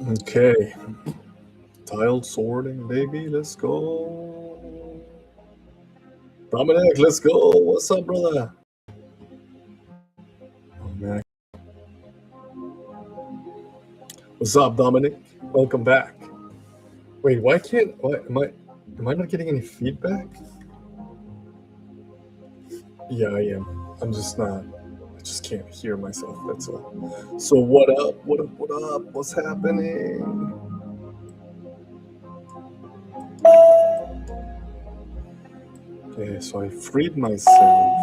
Okay, tiled sorting, baby. Let's go. Dominic, let's go. What's up, brother? Oh man, what's up, Dominic? Welcome back. Wait, why can't? Why am I not getting any feedback? Yeah, I am. I'm just not. I just can't hear myself. That's all. So what up? What up? What up? What's happening? Okay, so I freed myself.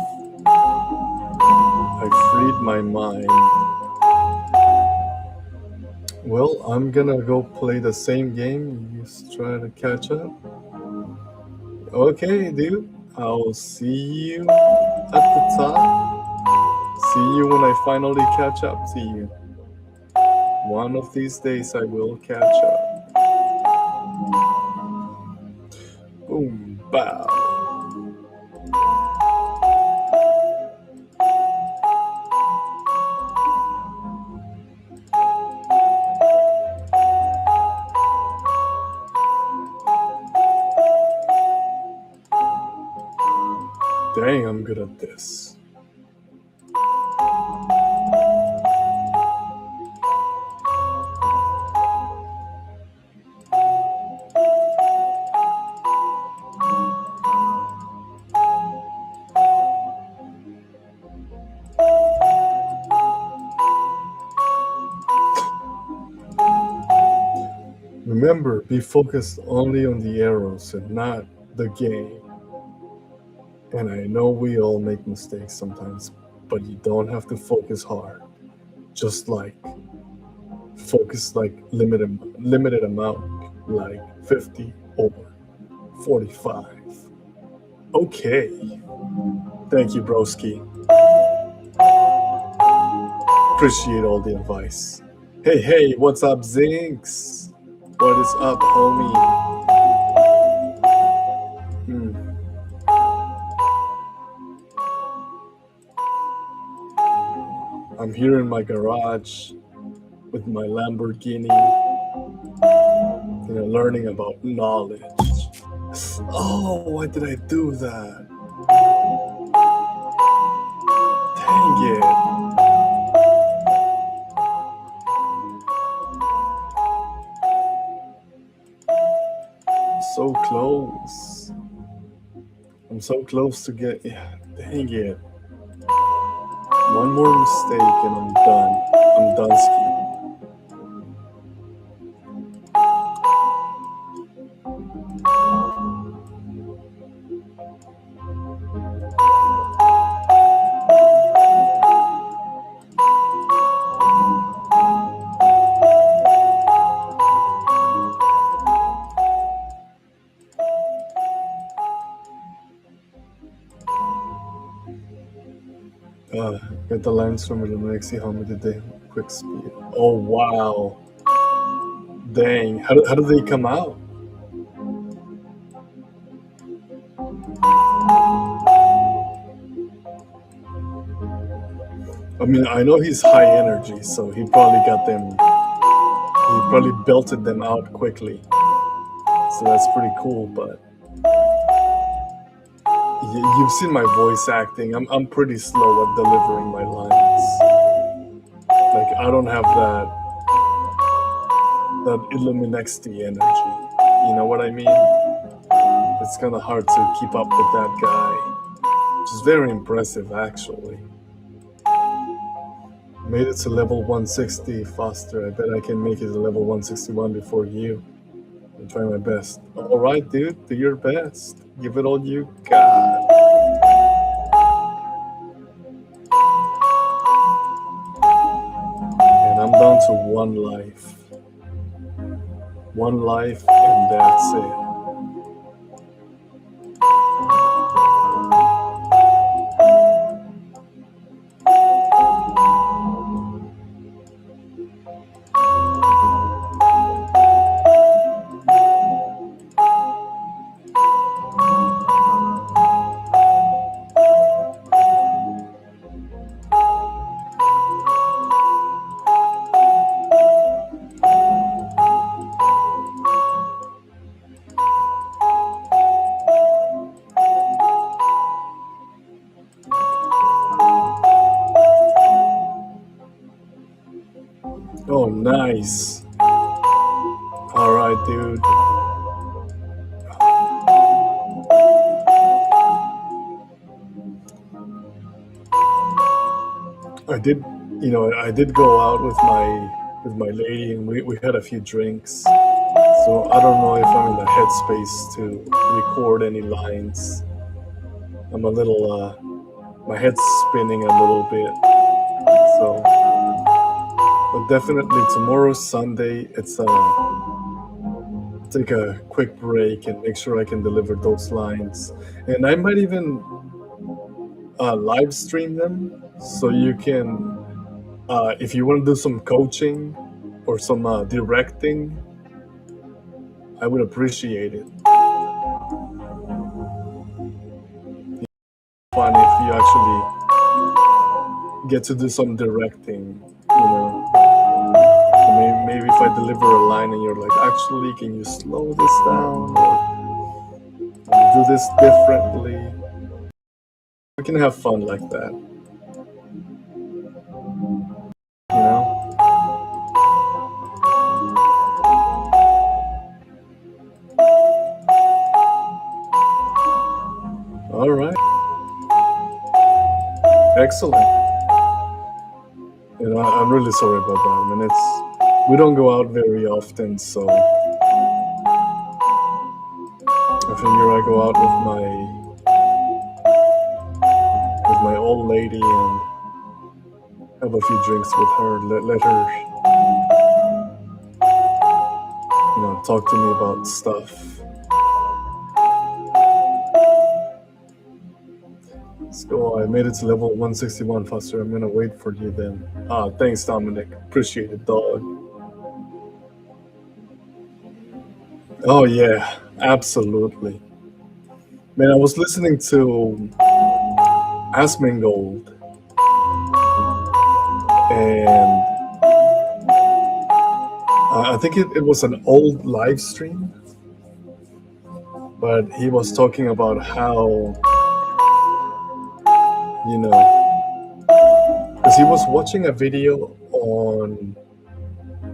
I freed my mind. Well, I'm gonna go play the same game. You just try to catch up. Okay, dude. I'll see you at the top. See you when I finally catch up to you. One of these days I will catch up. Boom, bow. Dang, I'm good at this. Remember, be focused only on the arrows and not the game. And I know we all make mistakes sometimes, but you don't have to focus hard. Just like focus like limited amount, like 50 or 45. Okay. Thank you, broski. Appreciate all the advice. Hey, what's up, Zinx? What is up, homie? I'm here in my garage with my Lamborghini, learning about knowledge. Oh, why did I do that? Dang it. So close. I'm so close to get. Yeah, dang it. One more mistake and I'm done. I'm done skiing. Get the lines from Illuminati helmet today. Quick speed. Oh wow. Dang. How do they come out? I mean, I know he's high energy, so he probably got them. He probably belted them out quickly. So that's pretty cool, but you've seen my voice acting. I'm pretty slow at delivering my lines. Like I don't have that Illuminexty energy. You know what I mean? It's kind of hard to keep up with that guy, which is very impressive actually. Made it to level 160 faster. I bet I can make it to level 161 before you. I'm trying my best. All right, dude, do your best. Give it all you got. And I'm down to one life. One life, and that's it. Nice. All right, dude. I did, I did go out with my lady, and we had a few drinks. So I don't know if I'm in the headspace to record any lines. I'm a little, my head's spinning a little bit. So, but definitely tomorrow's Sunday. It's take a quick break and make sure I can deliver those lines. And I might even live stream them, so you can, if you want to do some coaching or some directing, I would appreciate it. Fun if you actually get to do some directing, maybe if I deliver a line and you're like, actually, can you slow this down or do this differently? We can have fun like that, you know? All right. Excellent. I'm really sorry about that. I mean, we don't go out very often, so I figure I go out with my old lady and have a few drinks with her. Let her, talk to me about stuff. Let's go. I made it to level 161, Foster. I'm gonna wait for you then. Thanks, Dominic. Appreciate it, dog. Oh yeah, absolutely. Man, I was listening to Asmongold, and I think it was an old live stream, but he was talking about how, because he was watching a video on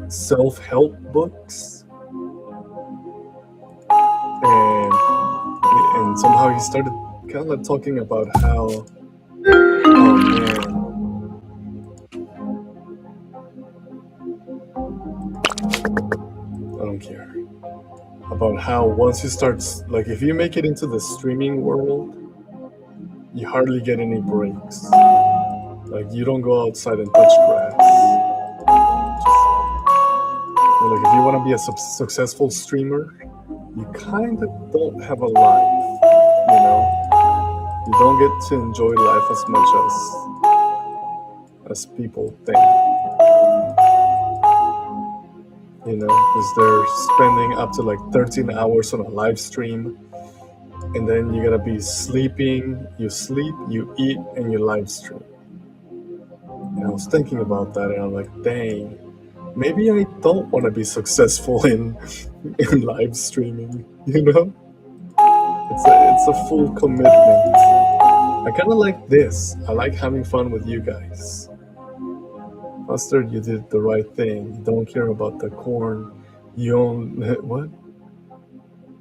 self-help books, and somehow he started kind of talking about how, oh man, I don't care, about how once you start, like, if you make it into the streaming world, you hardly get any breaks. Like, you don't go outside and touch grass. Like, if you want to be a successful streamer, you kind of don't have a life, You don't get to enjoy life as much as people think. Because they're spending up to like 13 hours on a live stream, and then you gotta be sleeping, you sleep, you eat, and you live stream. And I was thinking about that, and I'm like, dang, maybe I don't want to be successful in live streaming, It's a full commitment. I kind of like this. I like having fun with you guys. Buster, you did the right thing. You don't care about the corn. You only what?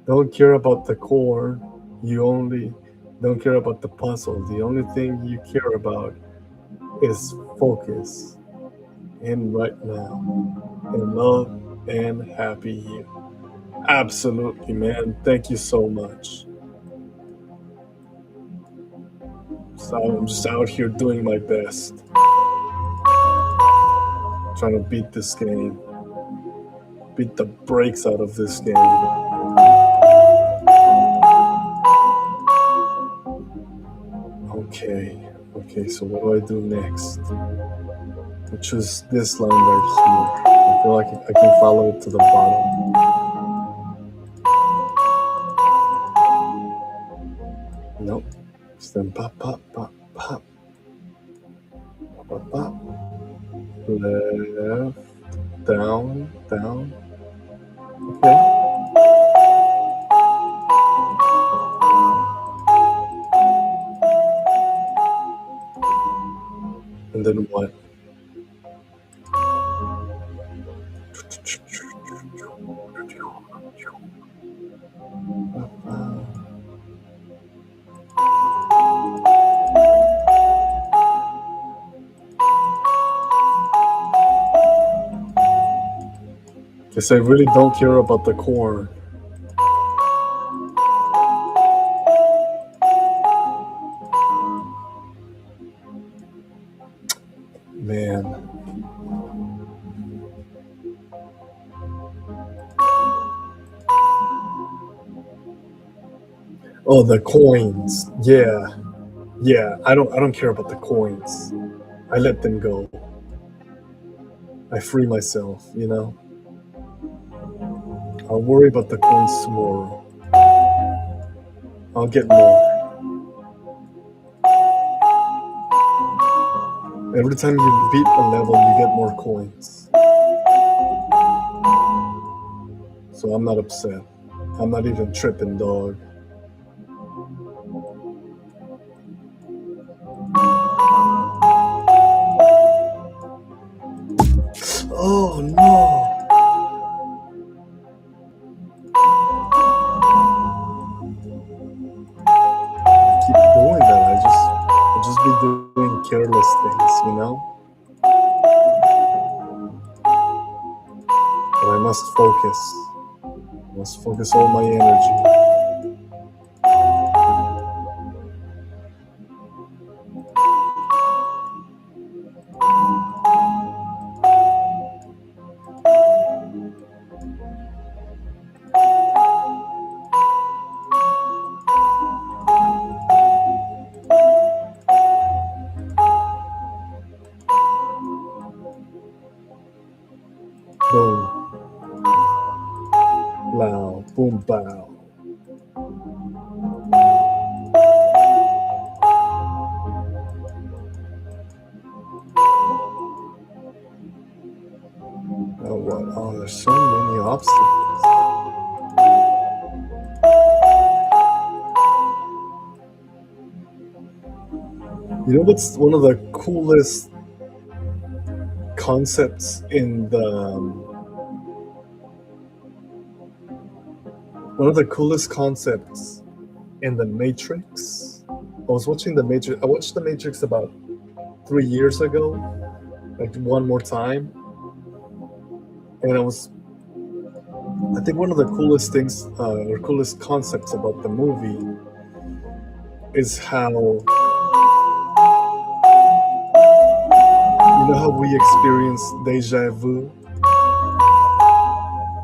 Don't care about the corn. You only don't care about the puzzle. The only thing you care about is focus in right now, and love and happy you. Absolutely, man. Thank you so much. So I'm just out here doing my best, trying to beat this game, beat the brakes out of this game. Okay, so what do I do next? I choose this line right here. I feel like I can follow it to the bottom. Nope. Then pop, pop, pop, pop. Pop, pop. Left, down, down. Okay. And then what? I really don't care about the corn. Man. Oh, the coins. Yeah. Yeah, I don't care about the coins. I let them go. I free myself, you know? I'll worry about the coins tomorrow. I'll get more. Every time you beat a level, you get more coins. So I'm not upset. I'm not even tripping, dog. Oh no! Keep doing that. I just be doing careless things, you know? But I must focus. I must focus all my energy. Boom, blow, boom, bow. Oh, what? Oh, there's so many obstacles. You know what's one of the coolest concepts in the one of the coolest concepts in the Matrix? I was watching the Matrix. I watched the Matrix about 3 years ago, like one more time, and I think one of the coolest things or coolest concepts about the movie is how we experience deja vu.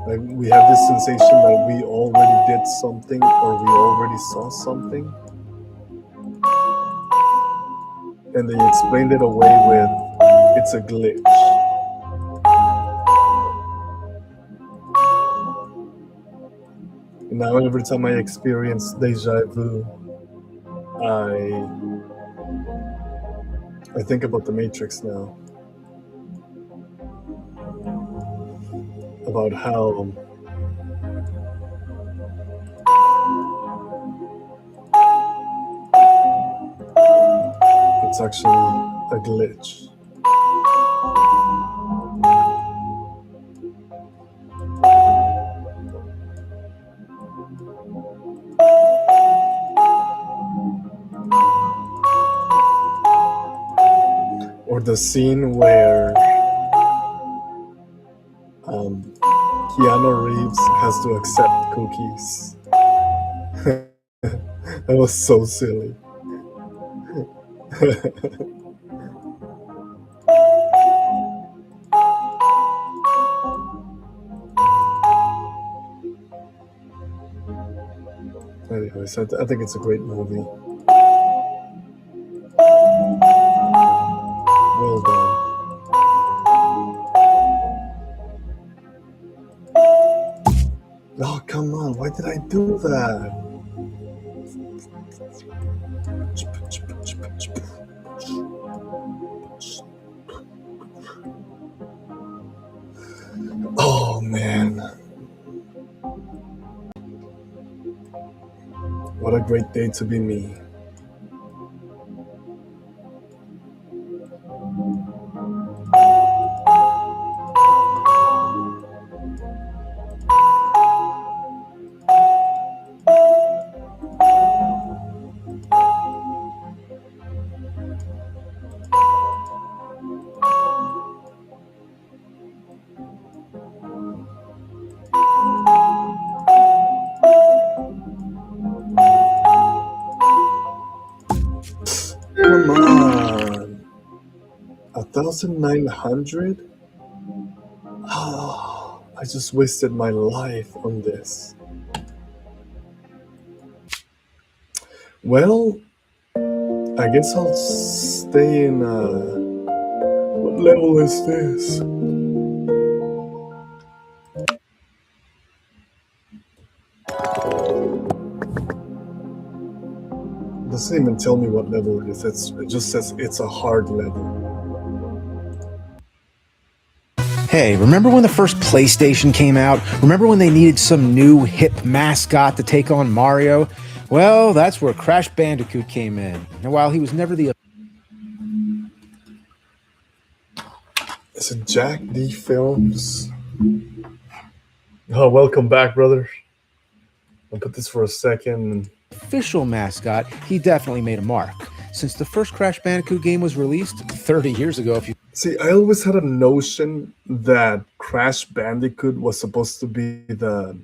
Like we have this sensation that we already did something or we already saw something, and they explained it away with it's a glitch. And now every time I experience deja vu, I think about the Matrix now. About how it's actually a glitch. Or the scene where Keanu Reeves has to accept cookies. That was so silly. Anyways, I think it's a great movie. Well done. Oh, come on. Why did I do that? Oh, man. What a great day to be me. 2,900? Oh, I just wasted my life on this. Well, I guess I'll stay in. What level is this? Doesn't even tell me what level it is. It just says it's a hard level. Hey, remember when the first PlayStation came out? Remember when they needed some new hip mascot to take on Mario? Well, that's where Crash Bandicoot came in. And while he was never the... Is it Jack D Films? Oh, welcome back, brother. I'll put this for a second. official mascot, he definitely made a mark. Since the first Crash Bandicoot game was released 30 years ago, if you... See, I always had a notion that Crash Bandicoot was supposed to be the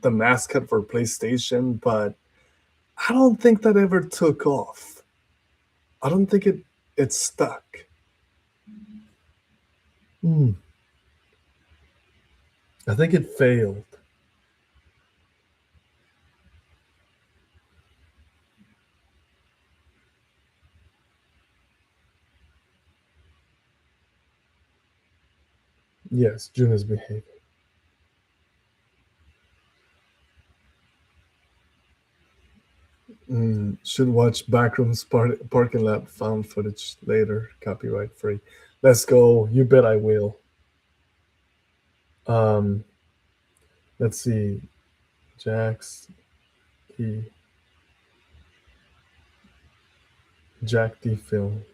mascot for PlayStation, but I don't think that ever took off. I don't think it stuck. I think it failed. Yes, June is behaving. Should watch Backrooms Parking Lot found footage later, copyright free. Let's go. You bet I will. Let's see. Jack D Films.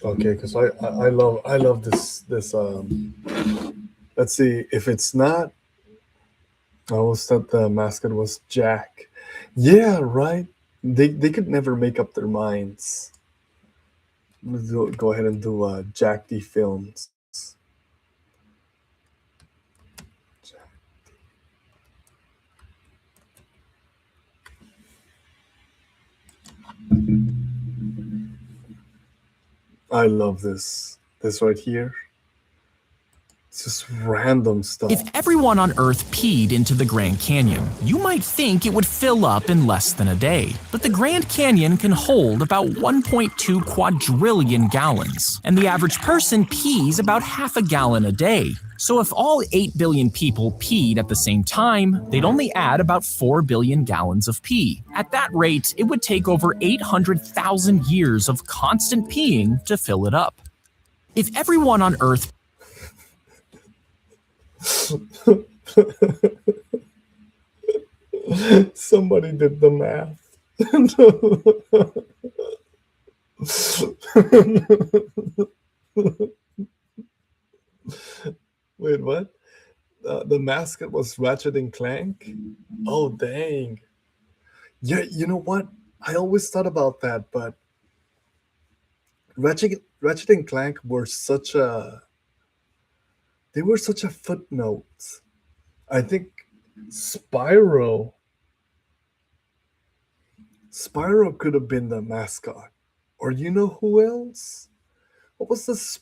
Okay, because I love this let's see if it's not. I always thought the mascot was Jack. Yeah, right. They could never make up their minds. Let's go ahead and do Jack D Films. I love this right here. It's just random stuff. If everyone on Earth peed into the Grand Canyon, you might think it would fill up in less than a day. But the Grand Canyon can hold about 1.2 quadrillion gallons, and the average person pees about half a gallon a day. So if all 8 billion people peed at the same time, they'd only add about 4 billion gallons of pee. At that rate, it would take over 800,000 years of constant peeing to fill it up. If everyone on Earth... Somebody did the math. Wait, what? The mascot was Ratchet and Clank? Oh, dang. Yeah, you know what? I always thought about that, but Ratchet and Clank were such a footnote. I think Spyro could have been the mascot. Or you know who else? What was this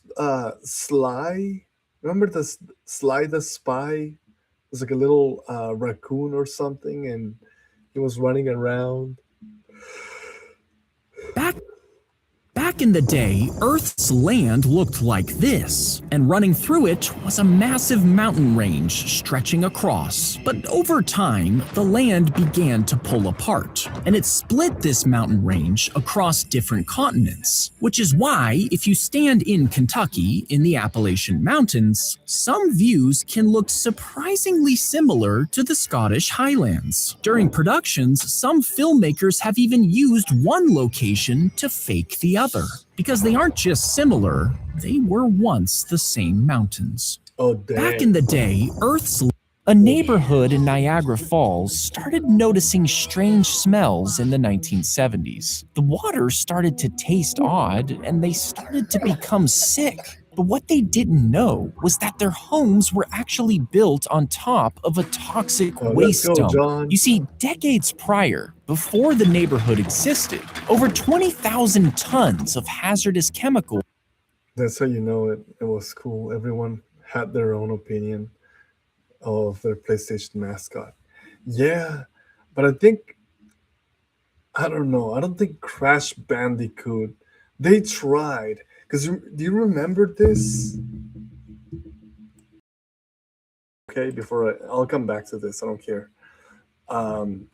Sly? Remember the Sly the Spy? It was like a little raccoon or something, and he was running around. Back in the day, Earth's land looked like this, and running through it was a massive mountain range stretching across. But over time, the land began to pull apart, and it split this mountain range across different continents, which is why, if you stand in Kentucky in the Appalachian Mountains, some views can look surprisingly similar to the Scottish Highlands. During productions, some filmmakers have even used one location to fake the other. Because they aren't just similar, they were once the same mountains. Oh, dang. Back in the day, a neighborhood in Niagara Falls started noticing strange smells in the 1970s. The water started to taste odd, and they started to become sick. But what they didn't know was that their homes were actually built on top of a toxic Let's waste go, dump. John. You see, decades prior, before the neighborhood existed, over 20,000 tons of hazardous chemicals. That's how you know it was cool. Everyone had their own opinion of their PlayStation mascot. Yeah, but I don't know. I don't think Crash Bandicoot. They tried. Because do you remember this? Okay, I'll come back to this. I don't care. Um,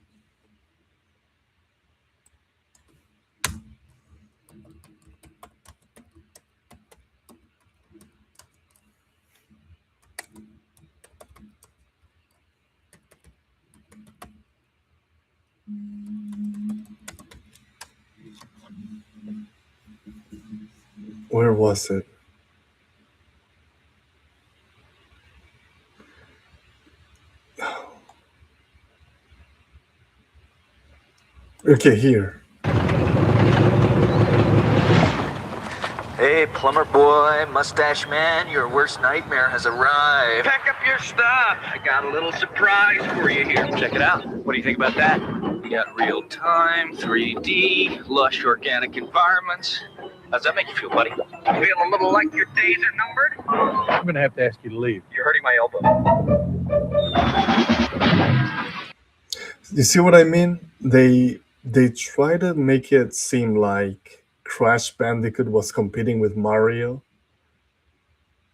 where was it? Okay, here. Hey, plumber boy, mustache man, your worst nightmare has arrived. Pack up your stuff. I got a little surprise for you here. Check it out. What do you think about that? We got real time, 3D, lush organic environments. How's that make you feel, buddy? Feel a little like your days are numbered? I'm going to have to ask you to leave. You're hurting my elbow. You see what I mean? They try to make it seem like Crash Bandicoot was competing with Mario.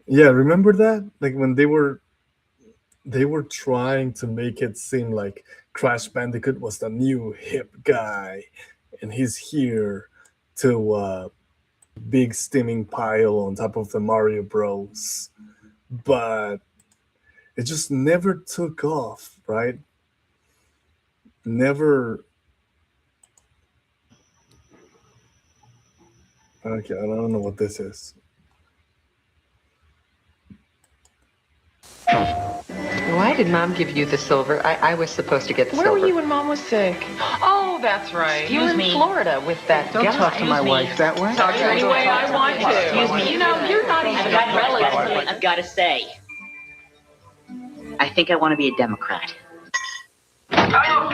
Yeah, remember that? Like when they were trying to make it seem like Crash Bandicoot was the new hip guy, and he's here to big steaming pile on top of the Mario Bros. But it just never took off, right? Never. Okay, I don't know what this is. Why did Mom give you the silver? I was supposed to get the Where silver. were you when Mom was sick? Oh, that's right. Excuse you were in me. Florida with that Don't guy. talk to my wife that way. Talk to her any way I want to. Excuse me. You know, you're not even I've relevant. I've got to say, I think I want to be a Democrat. Okay, time out.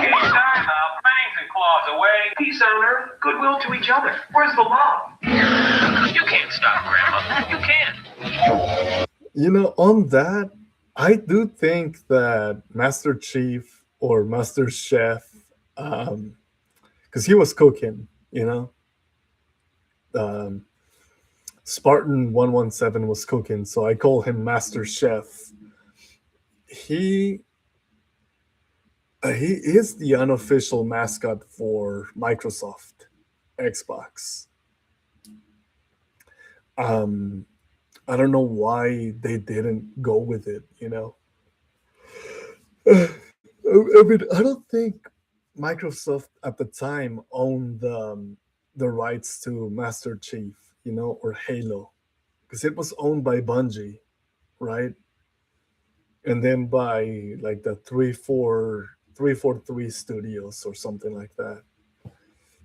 Fangs and claws away. Peace on earth, goodwill to each other. Where's the law? You can't stop, Grandma. You can't. You know, on that, I do think that Master Chief or Master Chef, because he was cooking, you know, Spartan 117 was cooking, so I call him Master Chef. He is the unofficial mascot for Microsoft Xbox. I don't know why they didn't go with it, you know. I mean, I don't think Microsoft at the time owned the rights to Master Chief, you know, or Halo, because it was owned by Bungie, right? And then by like the 343 Studios or something like that.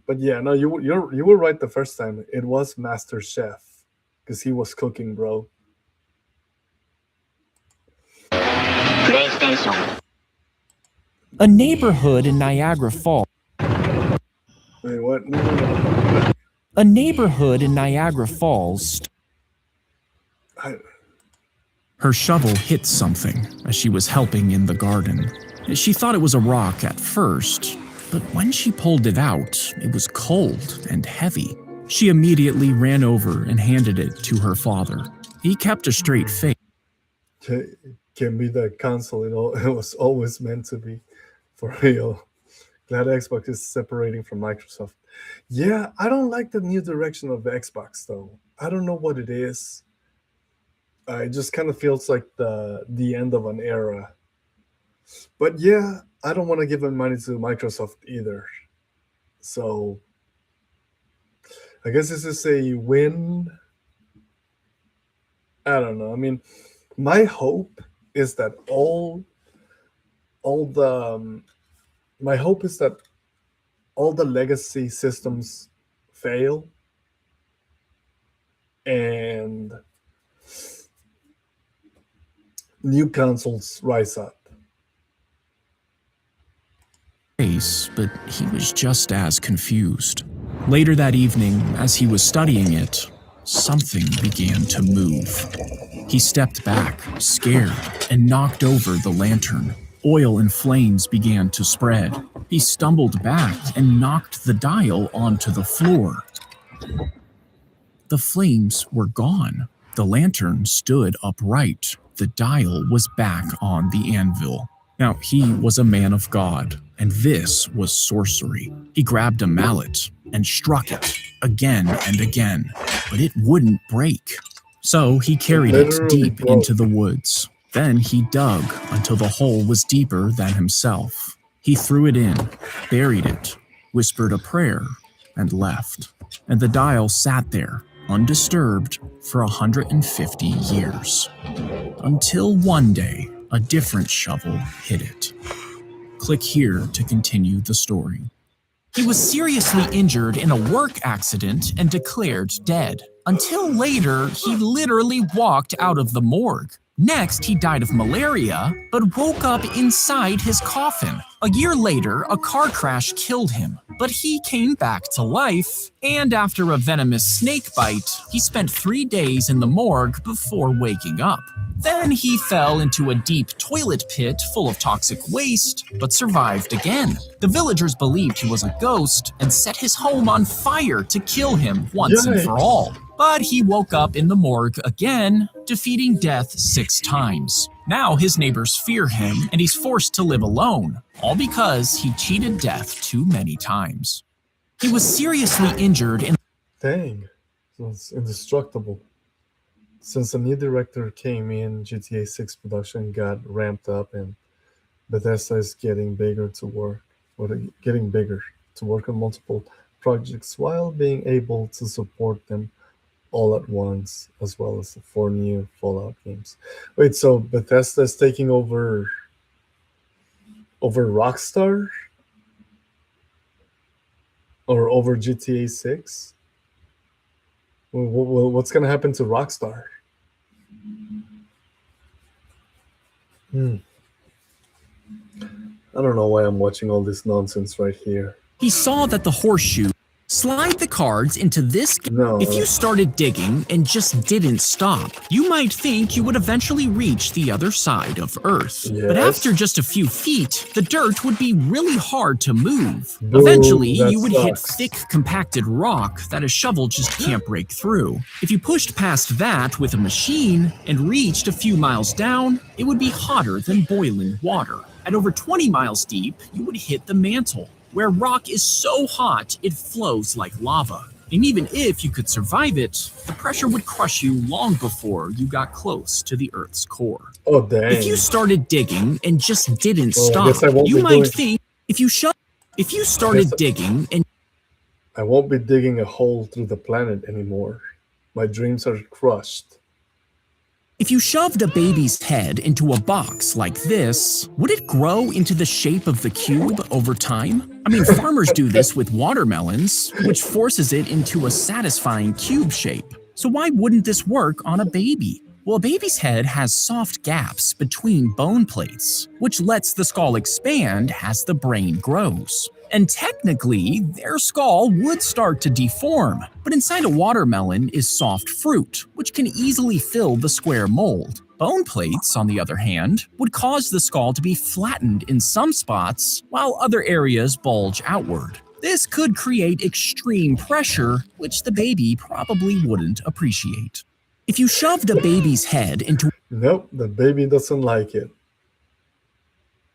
But yeah, no, you were right the first time. It was Master Chef because he was cooking, bro. PlayStation. A neighborhood in Niagara Falls. Wait, what? No. A neighborhood in Niagara Falls. Her shovel hit something as she was helping in the garden. She thought it was a rock at first, but when she pulled it out, it was cold and heavy. She immediately ran over and handed it to her father. He kept a straight face. Can be that console, it was always meant to be, for real. Glad Xbox is separating from Microsoft. Yeah, I don't like the new direction of Xbox though. I don't know what it is. It just kind of feels like the end of an era. But yeah, I don't want to give my money to Microsoft either. So I guess this is a win. I don't know. I mean, my hope is that my hope is that all the legacy systems fail and new consoles rise up. Face, but he was just as confused. Later that evening, as he was studying it, something began to move. He stepped back, scared, and knocked over the lantern. Oil and flames began to spread. He stumbled back and knocked the dial onto the floor. The flames were gone. The lantern stood upright. The dial was back on the anvil. Now, he was a man of God, and this was sorcery. He grabbed a mallet and struck it again and again, but it wouldn't break. So he carried it deep into the woods. Then he dug until the hole was deeper than himself. He threw it in, buried it, whispered a prayer, and left. And the dial sat there, undisturbed, for 150 years. Until one day, a different shovel hit it. Click here to continue the story. He was seriously injured in a work accident and declared dead. Until later, he literally walked out of the morgue. Next, he died of malaria, but woke up inside his coffin. A year later, a car crash killed him, but he came back to life, and after a venomous snake bite, he spent 3 days in the morgue before waking up. Then he fell into a deep toilet pit full of toxic waste, but survived again. The villagers believed he was a ghost and set his home on fire to kill him once and for all. But he woke up in the morgue again, defeating death 6 times. Now his neighbors fear him, and he's forced to live alone, all because he cheated death too many times. He was seriously injured in— Dang, so it's indestructible. Since a new director came in, GTA 6 production got ramped up, and Bethesda is getting bigger to work on multiple projects while being able to support them all at once, as well as the 4 new Fallout games. Wait, so Bethesda is taking over Rockstar? Or over GTA 6? What's going to happen to Rockstar? I don't know why I'm watching all this nonsense right here. He saw that the horseshoe— slide the cards into this. No. If you started digging and just didn't stop, you might think you would eventually reach the other side of Earth. Yes. But after just a few feet, the dirt would be really hard to move. Boo, Eventually, that you would hit sucks. thick, compacted rock that a shovel just can't break through. If you pushed past that with a machine and reached a few miles down, it would be hotter than boiling water. At over 20 miles deep, you would hit the mantle, where rock is so hot it flows like lava. And even if you could survive it, the pressure would crush you long before you got close to the Earth's core. Oh, dang. If you started digging and just didn't Well, I stop, guess I won't you be might doing- think if you started digging and I won't be digging a hole through the planet anymore. My dreams are crushed. if you shoved a baby's head into a box like this, would it grow into the shape of the cube over time? I mean, farmers do this with watermelons, which forces it into a satisfying cube shape. So why wouldn't this work on a baby? Well, a baby's head has soft gaps between bone plates, which lets the skull expand as the brain grows. And technically, their skull would start to deform, but inside a watermelon is soft fruit, which can easily fill the square mold. Bone plates, on the other hand, would cause the skull to be flattened in some spots, while other areas bulge outward. This could create extreme pressure, which the baby probably wouldn't appreciate. If you shoved a baby's head into— Nope, the baby doesn't like it.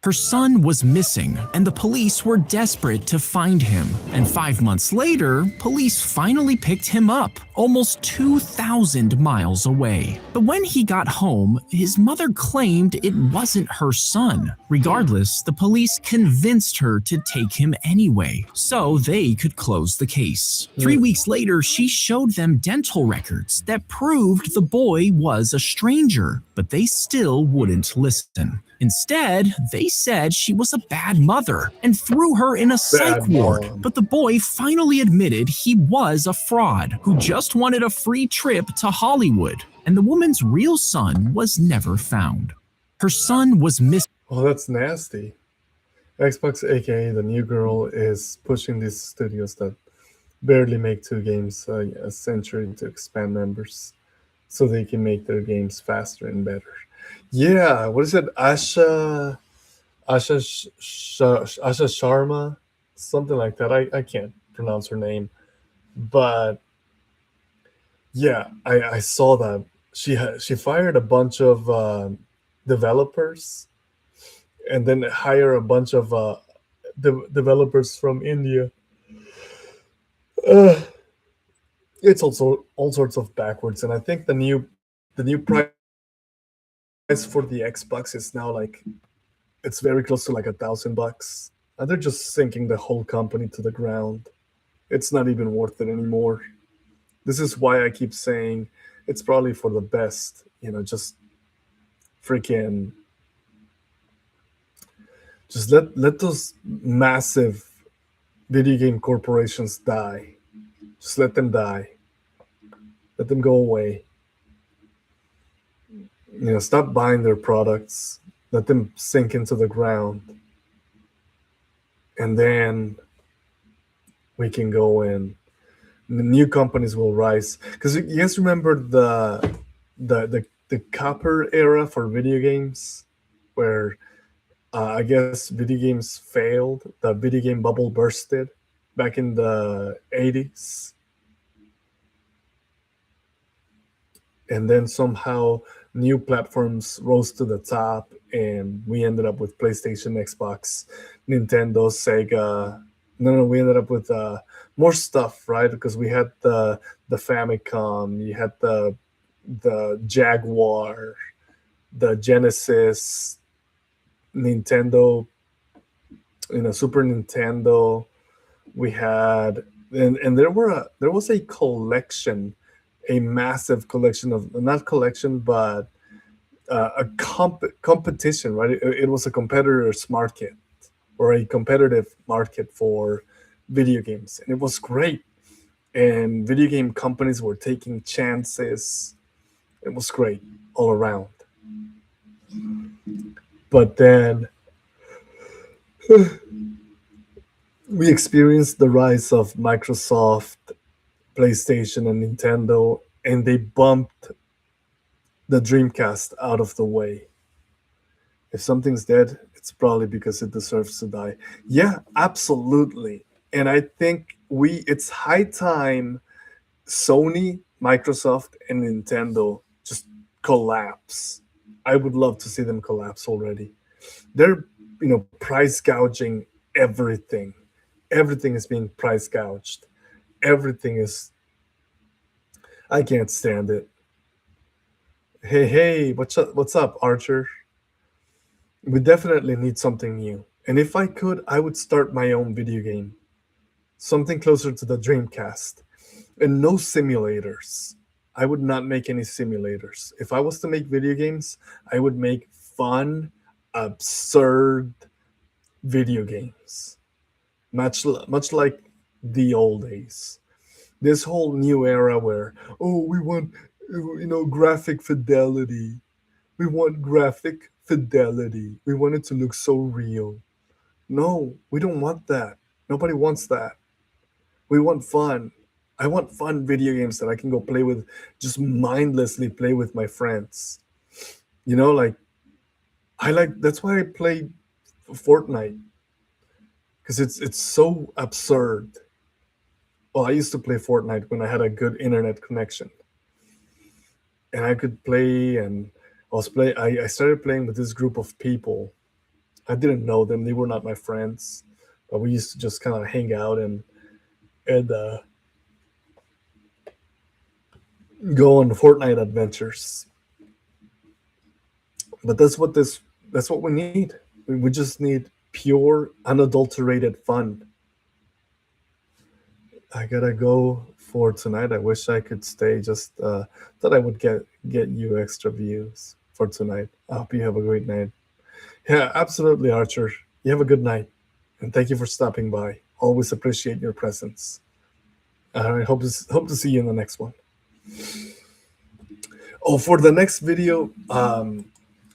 Her son was missing, and the police were desperate to find him. And 5 months later, police finally picked him up, almost 2,000 miles away. But when he got home, his mother claimed it wasn't her son. Regardless, the police convinced her to take him anyway, so they could close the case. 3 weeks later, she showed them dental records that proved the boy was a stranger, but they still wouldn't listen. Instead, they said she was a bad mother and threw her in a psych ward. mom. But the boy finally admitted he was a fraud who just wanted a free trip to Hollywood, and the woman's real son was never found. Her son was missing. Oh, that's nasty. Xbox, aka the new girl, is pushing these studios that barely make 2 games a century to expand members so they can make their games faster and better. Yeah, what is it? Asha Sharma? Something like that. I can't pronounce her name. But yeah, I saw that. She fired a bunch of developers and then hire a bunch of developers from India. It's also all sorts of backwards, and I think the new price for the Xbox is now like it's very close to like $1,000, and they're just sinking the whole company to the ground. It's not even worth it anymore. This is why I keep saying it's probably for the best. Just freaking just let those massive video game corporations die. Just let them die. Let them go away. Stop buying their products. Let them sink into the ground. And then we can go in. The new companies will rise. Because you guys remember the copper era for video games, where I guess video games failed. The video game bubble bursted back in the 80s. And then somehow new platforms rose to the top, and we ended up with PlayStation, Xbox, Nintendo, Sega. No, we ended up with more stuff, right? Because we had the Famicom, you had the Jaguar, the Genesis, Nintendo, Super Nintendo. We had, and there was a collection, a massive collection of, not collection, but a competition, right? It was a competitor's market, or a competitive market for video games, and it was great. And video game companies were taking chances. It was great all around. But then we experienced the rise of Microsoft, PlayStation, and Nintendo, and they bumped the Dreamcast out of the way. If something's dead, it's probably because it deserves to die. Yeah, absolutely. And I think it's high time Sony, Microsoft, and Nintendo just collapse. I would love to see them collapse already. They're, price gouging everything. Everything is being price gouged. Everything is. I can't stand it. Hey, what's up, Archer? We definitely need something new. And if I could, I would start my own video game. Something closer to the Dreamcast. And no simulators. I would not make any simulators. If I was to make video games, I would make fun, absurd video games. Much like the old days. This whole new era where, we want, graphic fidelity. We want graphic fidelity. We want it to look so real. No, we don't want that. Nobody wants that. We want fun. I want fun video games that I can go play with, just mindlessly play with my friends. That's why I play Fortnite. Because it's so absurd. Well, I used to play Fortnite when I had a good internet connection. And I could play, and I started playing with this group of people. I didn't know them. They were not my friends. But we used to just kind of hang out and go on Fortnite adventures. But that's what we need. We just need pure, unadulterated fun. I gotta go for tonight. I wish I could stay. Just thought I would get you extra views for tonight. I hope you have a great night. Yeah, absolutely, Archer. You have a good night, and thank you for stopping by. Always appreciate your presence. I hope to see you in the next one. Oh, for the next video,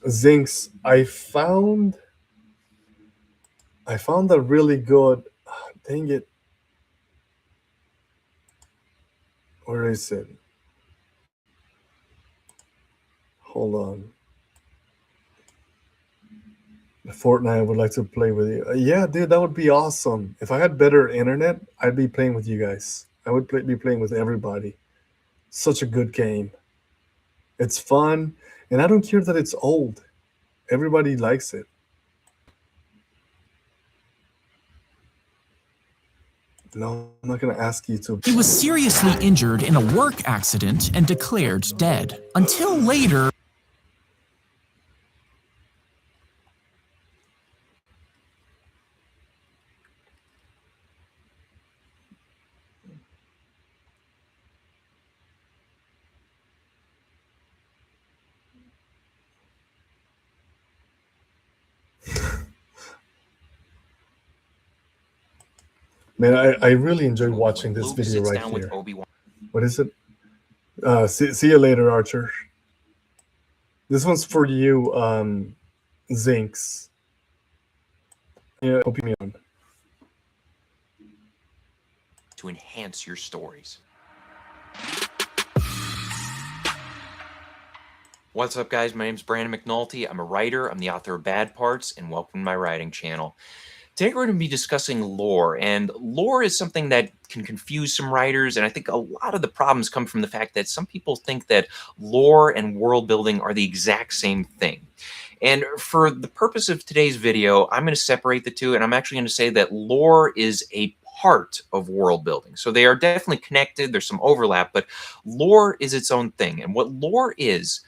Zinx, I found a really good. Dang it! Where is it? Hold on. Fortnite, I would like to play with you. Yeah, dude, that would be awesome. If I had better internet, I'd be playing with you guys. I would be playing with everybody. Such a good game. It's fun, and I don't care that it's old. Everybody likes it. No, I'm not gonna ask you to. He was seriously injured in a work accident and declared dead. Until later, Man, I really enjoy watching this Luke video sits right down here. with Obi-Wan. What is it? See you later, Archer. This one's for you, Zinx. Yeah, hope you on. To enhance your stories. What's up, guys? My name's Brandon McNulty. I'm a writer. I'm the author of Bad Parts, and welcome to my writing channel. Today we're going to be discussing lore, and lore is something that can confuse some writers, and I think a lot of the problems come from the fact that some people think that lore and world building are the exact same thing. And for the purpose of today's video, I'm going to separate the two, and I'm actually going to say that lore is a part of world building. So they are definitely connected. There's some overlap, but lore is its own thing. And what lore is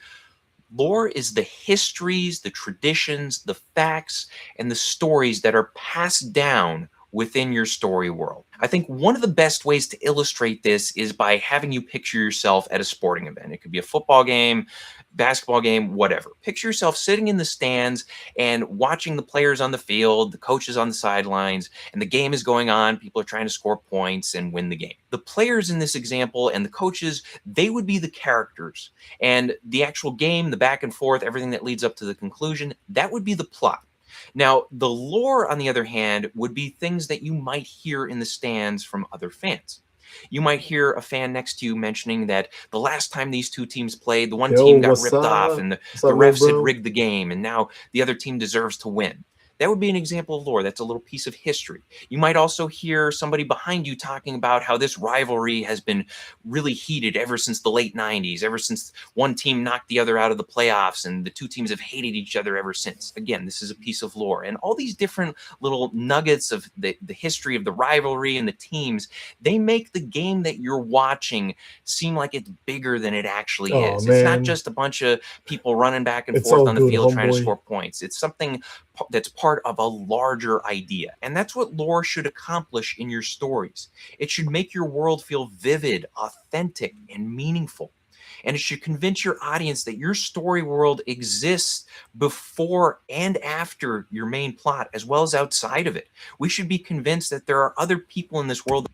the histories, the traditions, the facts, and the stories that are passed down within your story world. I think one of the best ways to illustrate this is by having you picture yourself at a sporting event. It could be a football game, basketball game, whatever. Picture yourself sitting in the stands and watching the players on the field, the coaches on the sidelines, and the game is going on. People are trying to score points and win the game. The players in this example and the coaches, they would be the characters. And the actual game, the back and forth, everything that leads up to the conclusion, that would be the plot. Now, the lore, on the other hand, would be things that you might hear in the stands from other fans. You might hear a fan next to you mentioning that the last time these two teams played, the one team got ripped off and the refs had rigged the game, and now the other team deserves to win. That would be an example of lore. That's a little piece of history. You might also hear somebody behind you talking about how this rivalry has been really heated ever since the late 90s, ever since one team knocked the other out of the playoffs, and the two teams have hated each other ever since. Again, this is a piece of lore. And all these different little nuggets of the history of the rivalry and the teams, they make the game that you're watching seem like it's bigger than it actually is. Man. It's not just a bunch of people running back and forth on the field trying to score points. It's something that's part of a larger idea. And that's what lore should accomplish in your stories. It should make your world feel vivid, authentic, and meaningful. And it should convince your audience that your story world exists before and after your main plot, as well as outside of it. We should be convinced that there are other people in this world.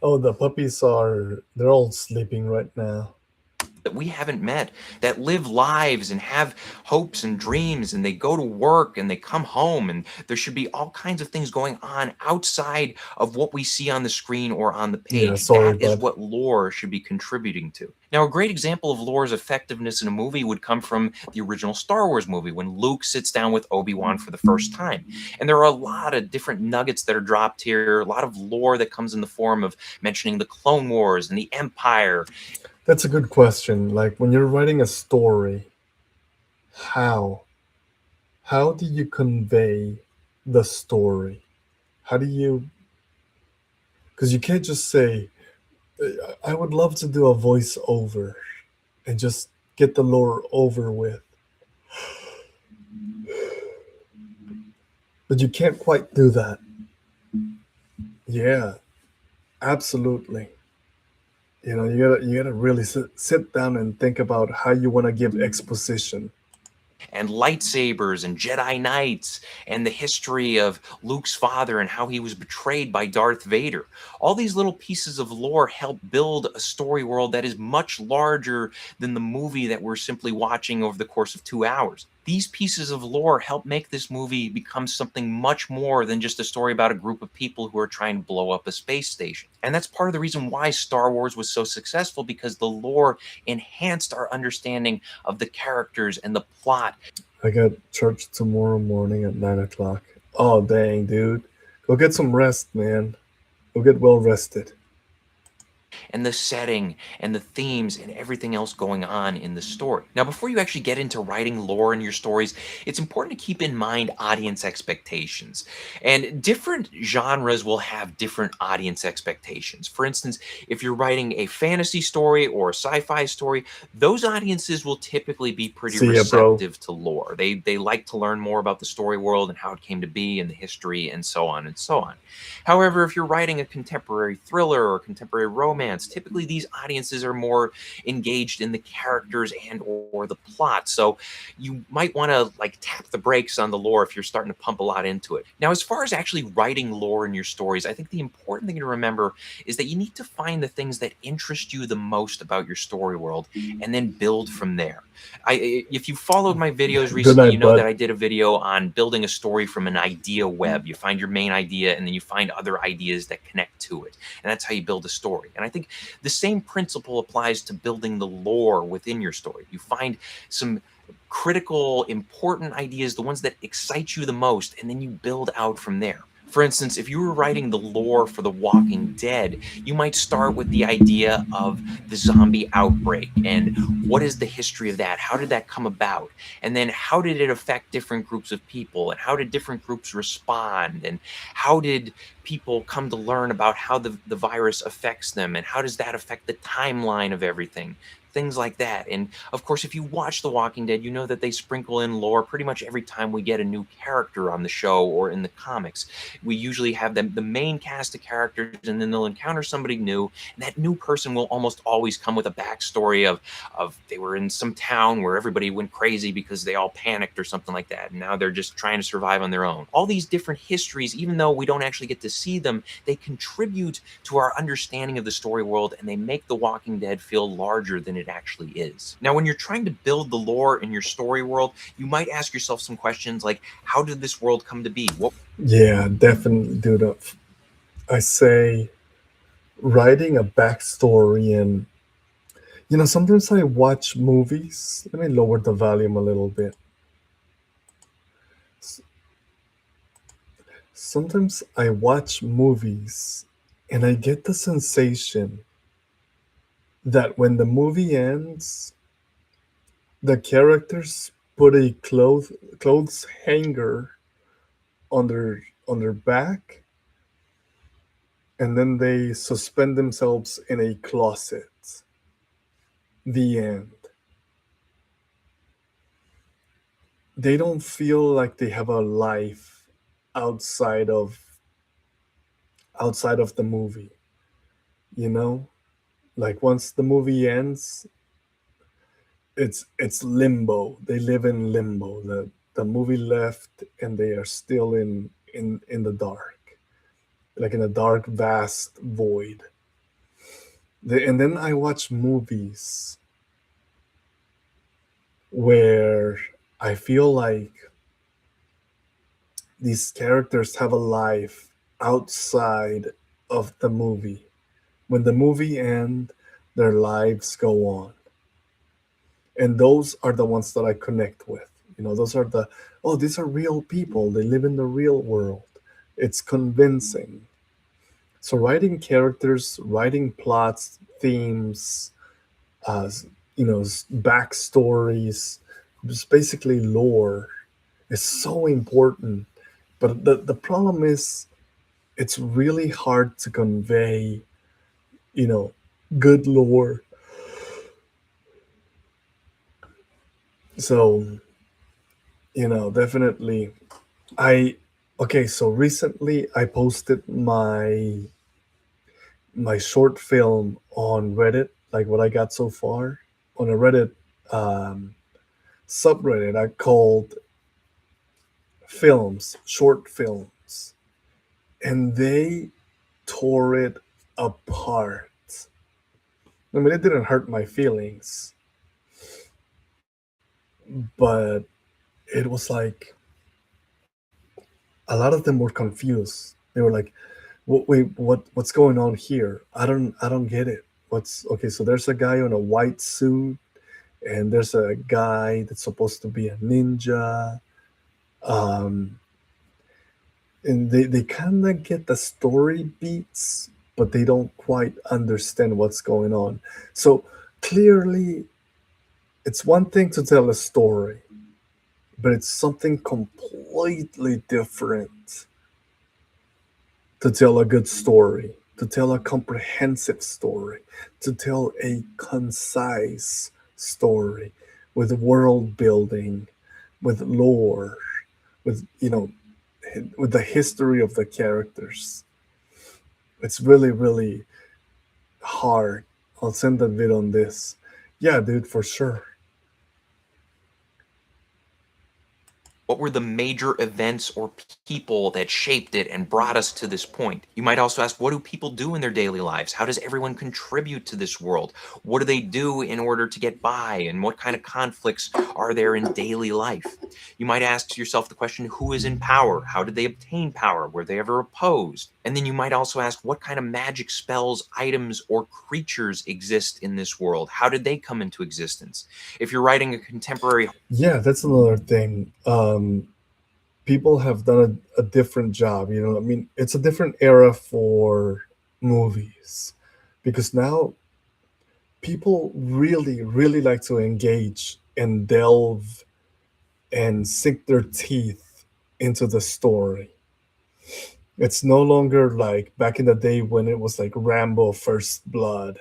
Oh, the puppies they're all sleeping right now. That we haven't met, that live lives and have hopes and dreams, and they go to work and they come home, and there should be all kinds of things going on outside of what we see on the screen or on the page. That is what lore should be contributing to. Now, a great example of lore's effectiveness in a movie would come from the original Star Wars movie, when Luke sits down with Obi-Wan for the first time. And there are a lot of different nuggets that are dropped here, a lot of lore that comes in the form of mentioning the Clone Wars and the Empire. That's a good question. Like, when you're writing a story, how do you convey the story? How do you, because you can't just say, I would love to do a voiceover and just get the lore over with. But you can't quite do that. Yeah, absolutely. You know, you gotta really sit down and think about how you want to give exposition. And lightsabers and Jedi Knights and the history of Luke's father and how he was betrayed by Darth Vader. All these little pieces of lore help build a story world that is much larger than the movie that we're simply watching over the course of 2 hours. These pieces of lore help make this movie become something much more than just a story about a group of people who are trying to blow up a space station. And that's part of the reason why Star Wars was so successful, because the lore enhanced our understanding of the characters and the plot. I got church tomorrow morning at 9 o'clock. Oh, dang, dude. Go get some rest, man. Go get well rested. And the setting and the themes and everything else going on in the story. Now, before you actually get into writing lore in your stories, it's important to keep in mind audience expectations. And different genres will have different audience expectations. For instance, if you're writing a fantasy story or a sci-fi story, those audiences will typically be pretty See ya, bro. receptive to lore. They like to learn more about the story world and how it came to be and the history and so on and so on. However, if you're writing a contemporary thriller or contemporary romance, typically these audiences are more engaged in the characters and or the plot. So you might want to like tap the brakes on the lore if you're starting to pump a lot into it. Now, as far as actually writing lore in your stories, I think the important thing to remember is that you need to find the things that interest you the most about your story world and then build from there. If you followed my videos recently, night, you know bud. that I did a video on building a story from an idea web. You find your main idea and then you find other ideas that connect to it. And that's how you build a story. And I think the same principle applies to building the lore within your story. You find some critical, important ideas, the ones that excite you the most, and then you build out from there. For instance, if you were writing the lore for The Walking Dead, you might start with the idea of the zombie outbreak and what is the history of that? How did that come about? And then how did it affect different groups of people? And how did different groups respond? And how did people come to learn about how the virus affects them? And how does that affect the timeline of everything? Things like that. And of course, if you watch The Walking Dead, you know that they sprinkle in lore pretty much every time we get a new character on the show or in the comics. We usually have the main cast of characters, and then they'll encounter somebody new, and that new person will almost always come with a backstory of they were in some town where everybody went crazy because they all panicked or something like that, and now they're just trying to survive on their own. All these different histories, even though we don't actually get to see them, they contribute to our understanding of the story world, and they make The Walking Dead feel larger than it actually is. Now, when you're trying to build the lore in your story world, you might ask yourself some questions like, how did this world come to be? Yeah, definitely, dude. I say writing a backstory, and sometimes I watch movies. Let me lower the volume a little bit. Sometimes I watch movies and I get the sensation that when the movie ends, the characters put a clothes hanger on their back, and then they suspend themselves in a closet. The end. They don't feel like they have a life outside of the movie. Like once the movie ends, it's limbo. They live in limbo. The movie left and they are still in the dark, like in a dark, vast void. And then I watch movies where I feel like these characters have a life outside of the movie. When the movie ends, their lives go on. And those are the ones that I connect with. Those are these are real people. They live in the real world. It's convincing. So writing characters, writing plots, themes, backstories, just basically lore is so important. But the problem is it's really hard to convey, good lore. So, definitely so recently I posted my short film on Reddit, like what I got so far on a Reddit subreddit I called short films, and they tore it apart. I mean, it didn't hurt my feelings, but it was like a lot of them were confused. They were like, Wait, what's going on here? I don't get it. What's okay? So there's a guy in a white suit, and there's a guy that's supposed to be a ninja. Um, and they kind of get the story beats, but they don't quite understand what's going on. So clearly, it's one thing to tell a story, but it's something completely different to tell a good story, to tell a comprehensive story, to tell a concise story with world building, with lore, with with the history of the characters. It's really, really hard. I'll send a vid on this. Yeah, dude, for sure. What were the major events or people that shaped it and brought us to this point? You might also ask, what do people do in their daily lives? How does everyone contribute to this world? What do they do in order to get by? And what kind of conflicts are there in daily life? You might ask yourself the question, who is in power? How did they obtain power? Were they ever opposed? And then you might also ask, what kind of magic spells, items, or creatures exist in this world? How did they come into existence? If you're writing a contemporary... Yeah, that's another thing. People have done a different job. I mean, it's a different era for movies because now people really, really like to engage and delve and sink their teeth into the story. It's no longer like back in the day when it was like Rambo First Blood.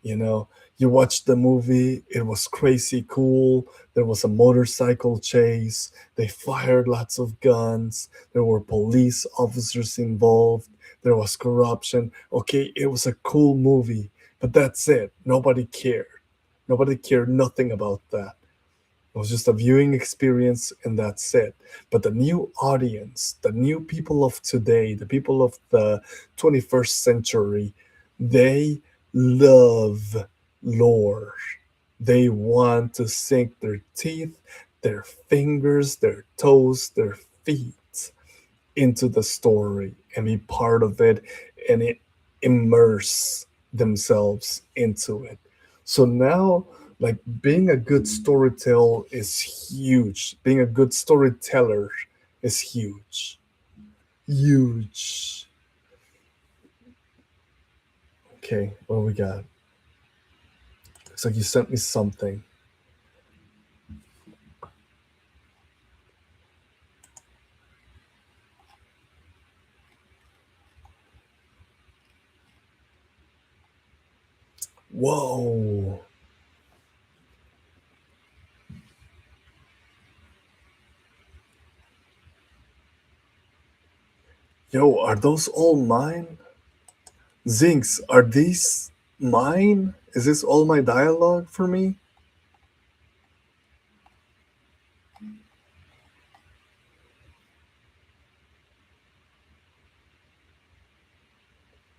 You watched the movie, it was crazy cool. There was a motorcycle chase, they fired lots of guns, there were police officers involved, there was corruption. Okay, it was a cool movie, but that's it. Nobody cared nothing about that. It was just a viewing experience, and that's it. But the new audience, the new people of today, the people of the 21st century, they love lore. They want to sink their teeth, their fingers, their toes, their feet into the story and be part of it and immerse themselves into it. So now, like, being a good storyteller is huge. Being a good storyteller is huge. Huge. Okay, what do we got? Looks like you sent me something. Whoa. Yo, are those all mine? Zinks, are these mine? Is this all my dialogue for me?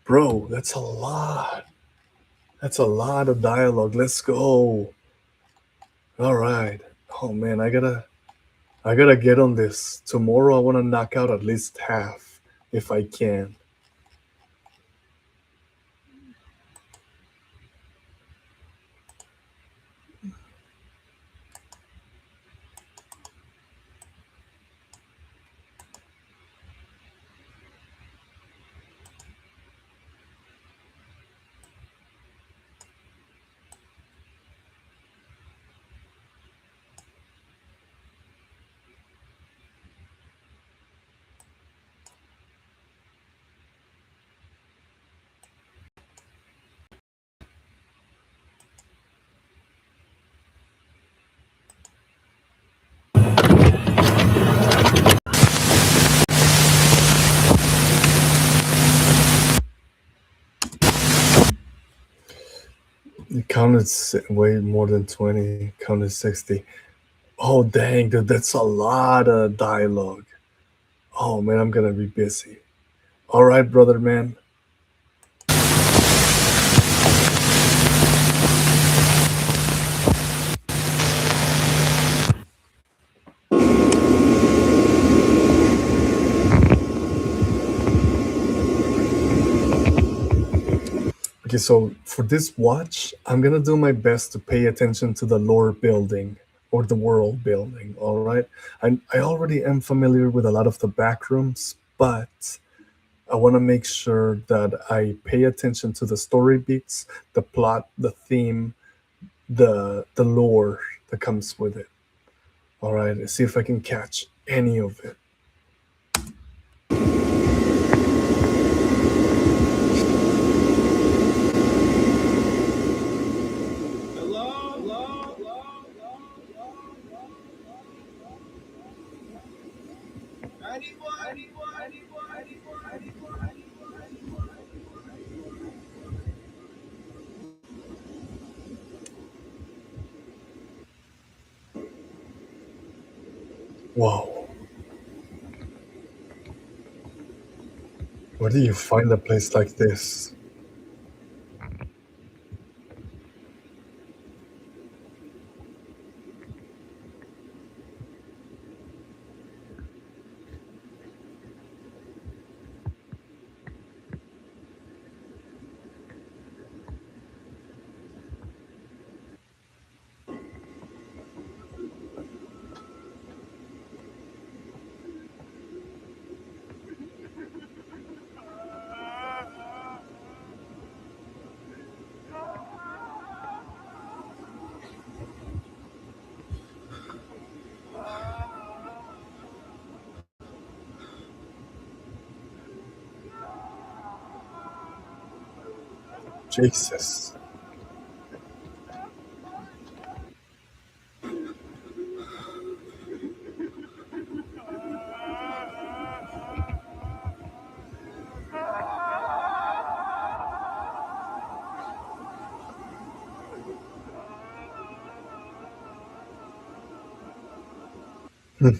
Bro, that's a lot. That's a lot of dialogue. Let's go. All right. Oh man, I gotta get on this. Tomorrow I want to knock out at least half if I can. You counted way more than 20. Counted 60. Oh, dang, dude, that's a lot of dialogue. Oh, man, I'm going to be busy. All right, brother, man. Okay, so for this watch, I'm gonna do my best to pay attention to the lore building or the world building. All right, I already am familiar with a lot of the back rooms, but I want to make sure that I pay attention to the story beats, the plot, the theme, the lore that comes with it. All right, let's see if I can catch any of it. Whoa. Where do you find a place like this? Jesus. Hmm.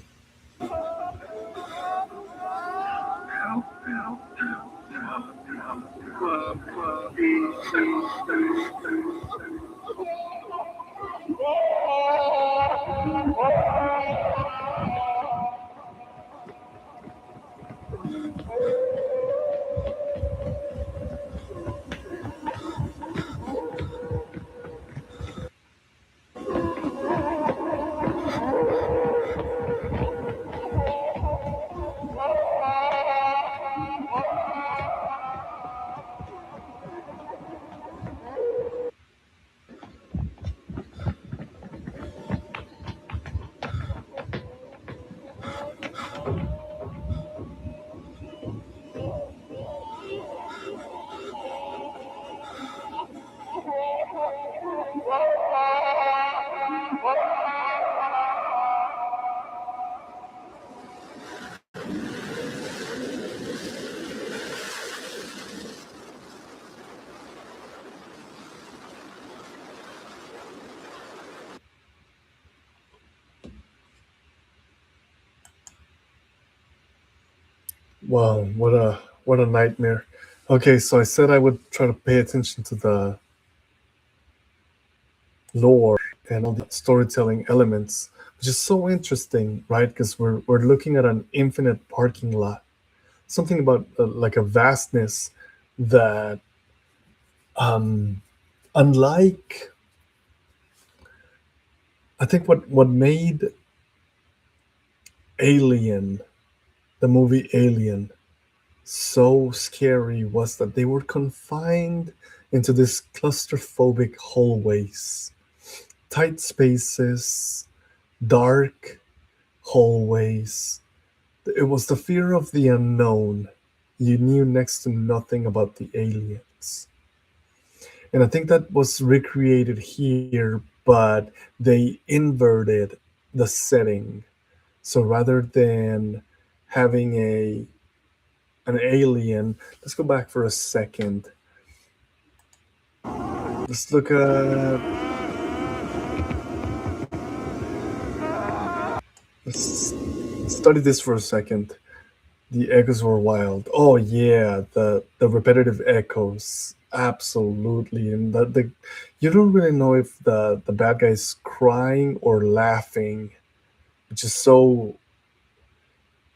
Wow, what a nightmare. Okay, so I said I would try to pay attention to the lore and all the storytelling elements, which is so interesting, right? Because we're looking at an infinite parking lot, something about like a vastness that, um, unlike, I think what made Alien, the movie Alien, so scary was that they were confined into this claustrophobic hallways, tight spaces, dark hallways. It was the fear of the unknown. You knew next to nothing about the aliens. And I think that was recreated here, but they inverted the setting. So rather than having an alien, let's go back for a second. Let's look at, let's study this for a second. The echoes were wild. Oh yeah, the repetitive echoes, absolutely. And the you don't really know if the bad guy's crying or laughing, which is so,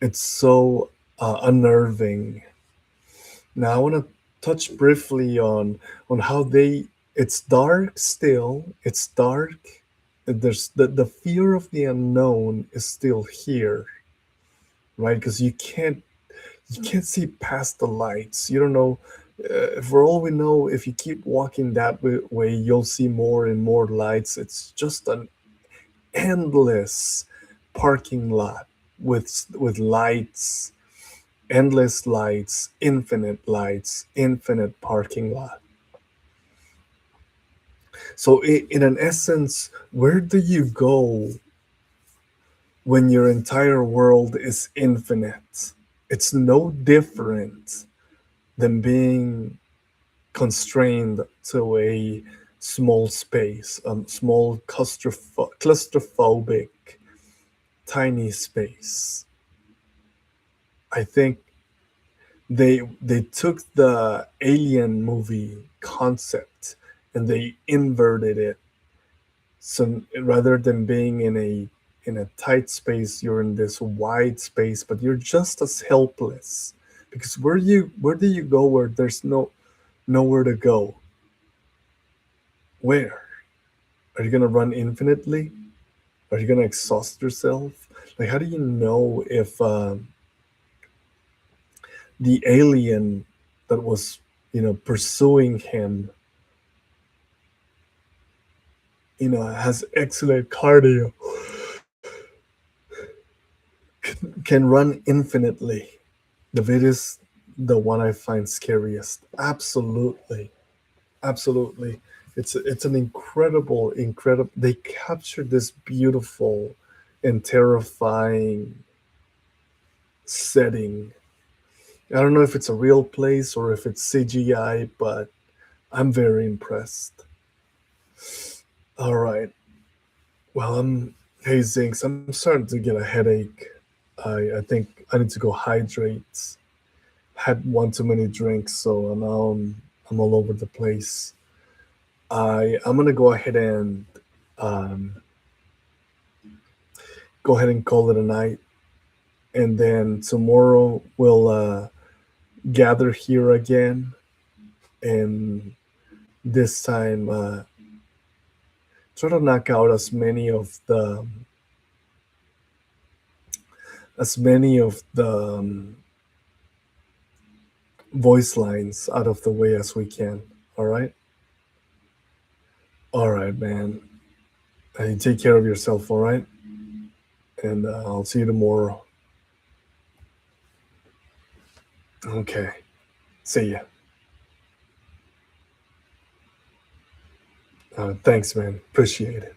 it's so unnerving. Now I want to touch briefly on how they. It's dark still. It's dark. There's the fear of the unknown is still here, right? Because you can't see past the lights. You don't know. For all we know, if you keep walking that way, you'll see more and more lights. It's just an endless parking lot with lights, endless lights, infinite parking lot. So, in an essence, where do you go when your entire world is infinite? It's no different than being constrained to a small space, small claustrophobic, tiny space. I think they took the Alien movie concept and they inverted it. So rather than being in a tight space, you're in this wide space, but you're just as helpless. Because where do you go where there's nowhere to go? Where? Are you gonna run infinitely? Are you gonna exhaust yourself? Like, how do you know if the alien that was, pursuing him, has excellent cardio, can run infinitely? The vid is the one I find scariest. Absolutely, absolutely. It's an incredible. They captured this beautiful and terrifying setting. I don't know if it's a real place or if it's CGI, but I'm very impressed. All right. Well, hey Zinx, I'm starting to get a headache. I think I need to go hydrate. Had one too many drinks, so now I'm all over the place. I'm gonna um, go ahead and call it a night, and then tomorrow we'll gather here again, and this time try to knock out as many of the voice lines out of the way as we can. All right. All right, man. You take care of yourself. All right. And I'll see you tomorrow. Okay. See ya. Thanks, man. Appreciate it.